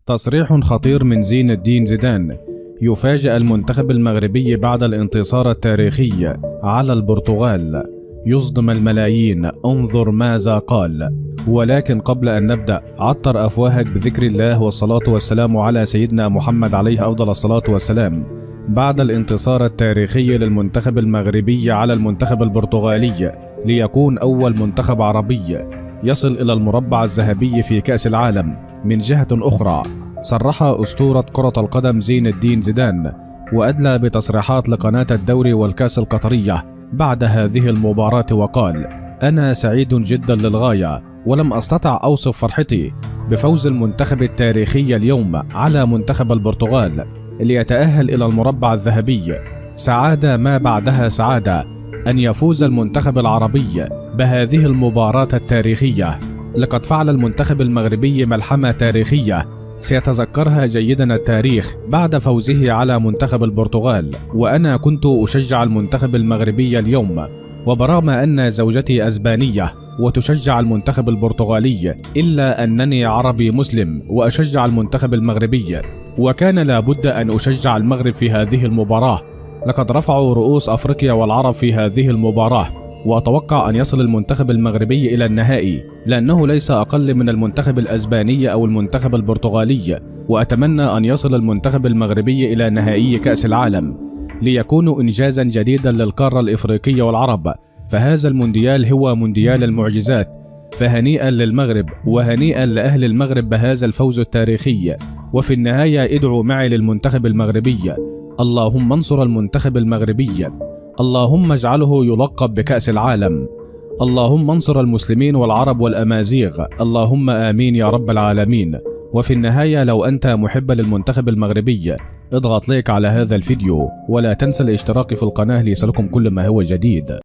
تصريح خطير من زين الدين زيدان يفاجأ المنتخب المغربي بعد الانتصار التاريخي على البرتغال، يصدم الملايين. انظر ماذا قال. ولكن قبل أن نبدأ، عطر أفواهك بذكر الله والصلاة والسلام على سيدنا محمد عليه أفضل الصلاة والسلام. بعد الانتصار التاريخي للمنتخب المغربي على المنتخب البرتغالي ليكون أول منتخب عربي يصل إلى المربع الذهبي في كأس العالم، من جهة أخرى صرح أسطورة كرة القدم زين الدين زيدان وأدلى بتصريحات لقناة الدوري والكأس القطرية بعد هذه المباراة وقال: أنا سعيد جدا للغاية، ولم أستطع أوصف فرحتي بفوز المنتخب التاريخي اليوم على منتخب البرتغال ليتأهل إلى المربع الذهبي. سعادة ما بعدها سعادة أن يفوز المنتخب العربي بهذه المباراة التاريخية. لقد فعل المنتخب المغربي ملحمة تاريخية سيتذكرها جيدا التاريخ بعد فوزه على منتخب البرتغال. وأنا كنت أشجع المنتخب المغربي اليوم، وبرغم أن زوجتي أسبانية وتشجع المنتخب البرتغالي، إلا أنني عربي مسلم وأشجع المنتخب المغربي، وكان لابد أن أشجع المغرب في هذه المباراة. لقد رفعوا رؤوس أفريقيا والعرب في هذه المباراة، وأتوقع أن يصل المنتخب المغربي إلى النهائي، لأنه ليس أقل من المنتخب الأسباني أو المنتخب البرتغالي. وأتمنى أن يصل المنتخب المغربي إلى نهائي كأس العالم ليكون إنجازا جديدا للقارة الإفريقية والعرب. فهذا المونديال هو مونديال المعجزات، فهنيئا للمغرب وهنيئا لأهل المغرب بهذا الفوز التاريخي. وفي النهاية ادعوا معي للمنتخب المغربي. اللهم انصر المنتخب المغربي، اللهم اجعله يلقب بكأس العالم، اللهم انصر المسلمين والعرب والأمازيغ، اللهم آمين يا رب العالمين. وفي النهاية، لو أنت محب للمنتخب المغربي اضغط لايك على هذا الفيديو، ولا تنسى الاشتراك في القناة ليصلكم كل ما هو جديد.